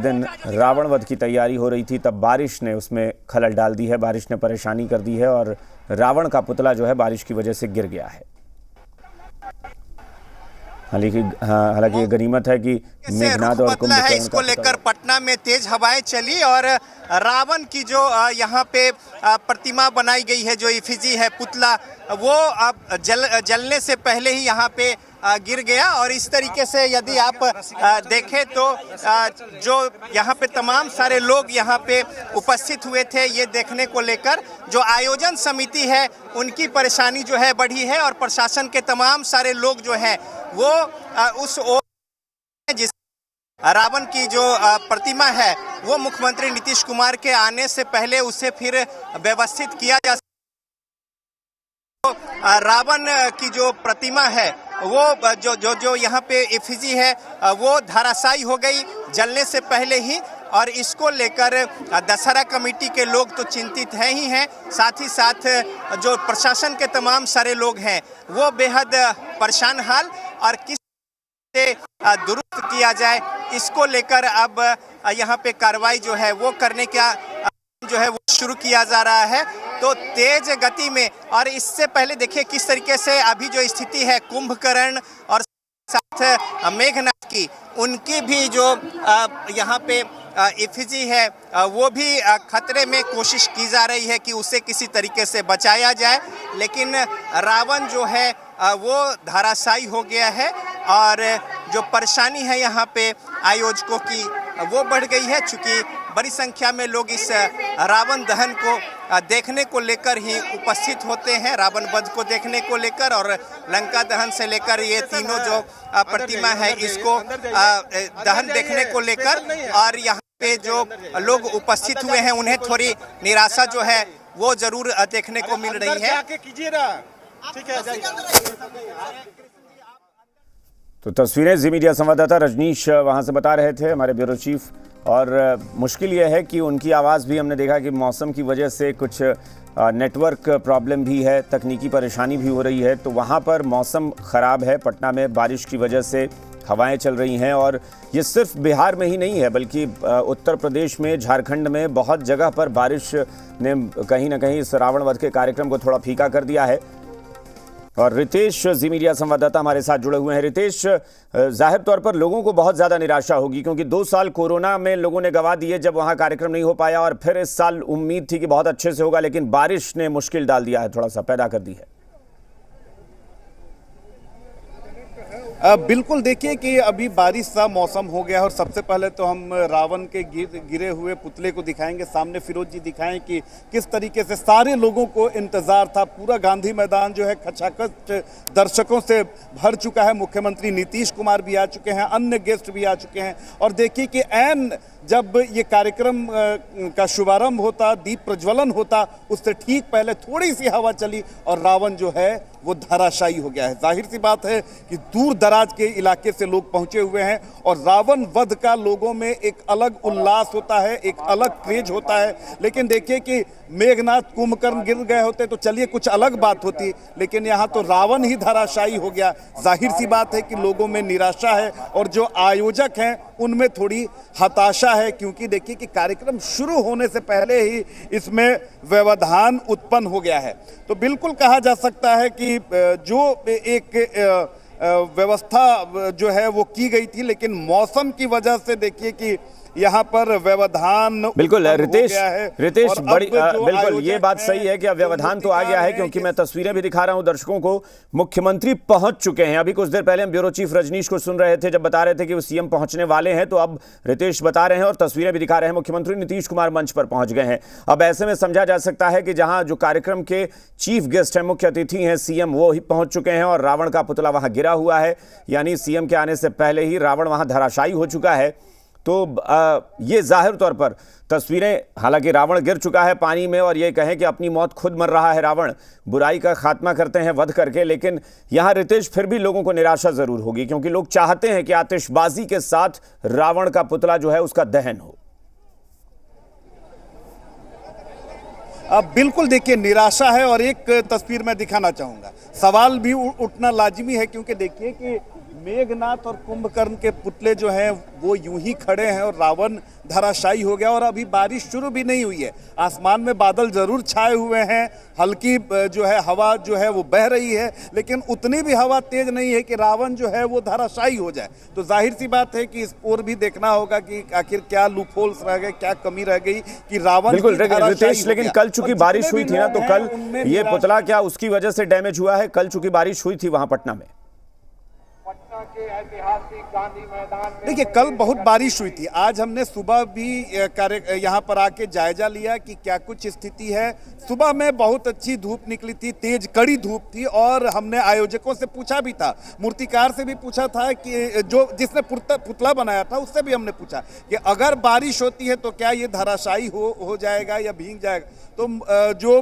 दिन रावण वध की तैयारी हो रही थी तब बारिश ने उसमें खलल डाल दी है। बारिश ने परेशानी कर दी है और रावण का पुतला जो है बारिश की वजह से गिर गया है। हालांकि गनीमत है कि मेघनाद और कुंभकर्ण इसको लेकर पटना में तेज हवाएं चली और रावण की जो यहाँ पे प्रतिमा बनाई गई है, जो इफिजी है, पुतला, वो अब जलने से पहले ही यहाँ पे गिर गया। और इस तरीके से यदि आप देखें तो जो यहाँ पे तमाम सारे लोग यहाँ पे उपस्थित हुए थे ये देखने को लेकर, जो आयोजन समिति है उनकी परेशानी जो है बढ़ी है और प्रशासन के तमाम सारे लोग जो हैं वो उस ओर जिस रावण की जो प्रतिमा है वो मुख्यमंत्री नीतीश कुमार के आने से पहले उसे फिर व्यवस्थित किया जा रावण की जो प्रतिमा है वो जो यहाँ पे एफिजी है वो धराशायी हो गई जलने से पहले ही। और इसको लेकर दशहरा कमेटी के लोग तो चिंतित हैं ही हैं, साथ ही साथ जो प्रशासन के तमाम सारे लोग हैं वो बेहद परेशान हाल। और किस से दुरुस्त किया जाए इसको लेकर अब यहाँ पे कार्रवाई जो है वो करने का जो है वो शुरू किया जा रहा है, तो तेज गति में। और इससे पहले देखिए किस तरीके से अभी जो स्थिति है कुंभकर्ण और साथ मेघनाद की, उनकी भी जो यहाँ पे एफिजी है वो भी खतरे में कोशिश की जा रही है कि उसे किसी तरीके से बचाया जाए। लेकिन रावण जो है वो धराशायी हो गया है और जो परेशानी है यहाँ पे आयोजकों की वो बढ़ गई है, चूँकि बड़ी संख्या में लोग इस रावण दहन को देखने को लेकर ही उपस्थित होते हैं, रावण वध को देखने को लेकर। और लंका दहन से लेकर ये तीनों जो प्रतिमा है इसको दहन देखने को लेकर, और यहाँ पे जो लोग उपस्थित हुए हैं उन्हें थोड़ी निराशा जो है वो जरूर देखने को मिल रही है। तो तस्वीरें जी मीडिया संवाददाता रजनीश वहां से बता रहे थे, हमारे ब्यूरो चीफ। और मुश्किल यह है कि उनकी आवाज़ भी हमने देखा कि मौसम की वजह से कुछ नेटवर्क प्रॉब्लम भी है, तकनीकी परेशानी भी हो रही है। तो वहाँ पर मौसम ख़राब है, पटना में बारिश की वजह से हवाएं चल रही हैं। और ये सिर्फ बिहार में ही नहीं है बल्कि उत्तर प्रदेश में, झारखंड में बहुत जगह पर बारिश ने कहीं ना कहीं इस रावण वध के कार्यक्रम को थोड़ा फीका कर दिया है। और रितेश जी मीडिया संवाददाता हमारे साथ जुड़े हुए हैं। रितेश, जाहिर तौर पर लोगों को बहुत ज़्यादा निराशा होगी क्योंकि 2 साल कोरोना में लोगों ने गंवा दिए जब वहाँ कार्यक्रम नहीं हो पाया, और फिर इस साल उम्मीद थी कि बहुत अच्छे से होगा, लेकिन बारिश ने मुश्किल डाल दिया है, थोड़ा सा पैदा कर दी है। बिल्कुल, देखिए कि अभी बारिश सा मौसम हो गया है और सबसे पहले तो हम रावण के गिरे हुए पुतले को दिखाएंगे। सामने फिरोज जी दिखाएं कि किस तरीके से सारे लोगों को इंतजार था। पूरा गांधी मैदान जो है खचाखच दर्शकों से भर चुका है। मुख्यमंत्री नीतीश कुमार भी आ चुके हैं, अन्य गेस्ट भी आ चुके हैं। और देखिए कि ऐन जब ये कार्यक्रम का शुभारंभ होता, दीप प्रज्वलन होता, उससे ठीक पहले थोड़ी सी हवा चली और रावण जो है वो धराशायी हो गया है। जाहिर सी बात है कि दूर दराज के इलाके से लोग पहुंचे हुए हैं और रावण वध का लोगों में एक अलग उल्लास होता है, एक अलग क्रेज होता है। लेकिन देखिए कि मेघनाद कुंभकर्ण गिर गए होते तो चलिए कुछ अलग बात होती, लेकिन यहाँ तो रावण ही धराशायी हो गया। जाहिर सी बात है कि लोगों में निराशा है और जो आयोजक हैं उनमें थोड़ी हताशा है, क्योंकि देखिए कि कार्यक्रम शुरू होने से पहले ही इसमें व्यवधान उत्पन्न हो गया है। तो बिल्कुल कहा जा सकता है कि जो एक व्यवस्था जो है वो की गई थी, लेकिन मौसम की वजह से देखिए कि यहाँ पर व्यवधान बिल्कुल रितेश बड़ी बिल्कुल ये बात सही है कि अब व्यवधान तो आ गया है, क्योंकि मैं तस्वीरें भी दिखा रहा हूं दर्शकों को। मुख्यमंत्री पहुंच चुके हैं। अभी कुछ देर पहले हम ब्यूरो चीफ रजनीश को सुन रहे थे जब बता रहे थे कि वो सीएम पहुंचने वाले हैं, तो अब रितेश बता रहे हैं और तस्वीरें भी दिखा रहे हैं, मुख्यमंत्री नीतीश कुमार मंच पर पहुंच गए हैं। अब ऐसे में समझा जा सकता है कि जहां जो कार्यक्रम के चीफ गेस्ट हैं, मुख्य अतिथि हैं सीएम, वो ही पहुंच चुके हैं और रावण का पुतला वहां गिरा हुआ है, यानी सीएम के आने से पहले ही रावण वहां धराशायी हो चुका है। तो ये जाहिर तौर पर तस्वीरें, हालांकि रावण गिर चुका है पानी में और ये कहें कि अपनी मौत खुद मर रहा है रावण, बुराई का खात्मा करते हैं वध करके। लेकिन यहाँ रितेश फिर भी लोगों को निराशा जरूर होगी, क्योंकि लोग चाहते हैं कि आतिशबाजी के साथ रावण का पुतला जो है उसका दहन हो। अब बिल्कुल देखिए निराशा है और एक तस्वीर मैं दिखाना चाहूँगा। सवाल भी उठना लाजिमी है, क्योंकि देखिए कि मेघनाथ और कुंभकर्ण के पुतले जो हैं वो यूं ही खड़े हैं और रावण धराशायी हो गया। और अभी बारिश शुरू भी नहीं हुई है, आसमान में बादल जरूर छाए हुए हैं, हल्की जो है हवा जो है वो बह रही है, लेकिन उतनी भी हवा तेज नहीं है कि रावण जो है वो धराशायी हो जाए। तो जाहिर सी बात है कि इस ओर भी देखना होगा कि आखिर क्या लूपहोल्स रह गए, क्या कमी रह गई कि रावण बिल्कुल की धराशायी रितेश, हो लेकिन गया। कल चूंकि और बारिश जितने हुई भी थी ना, लोग तो हैं, कल उनमें ये निराशा- पुतला क्या उसकी वजह से डैमेज हुआ है? कल चूंकि बारिश हुई थी वहां पटना में। पटना के ऐतिहासिक गांधी मैदान में देखिए कल बहुत बारिश हुई थी, आज हमने सुबह भी कार्य यहाँ पर आके जायजा लिया कि क्या कुछ स्थिति है। सुबह में बहुत अच्छी धूप निकली थी, तेज कड़ी धूप थी, और हमने आयोजकों से पूछा भी था, मूर्तिकार से भी पूछा था कि जो जिसने पुतला बनाया था उससे भी हमने पूछा कि अगर बारिश होती है तो क्या ये धराशायी हो जाएगा या भीग जाएगा। तो जो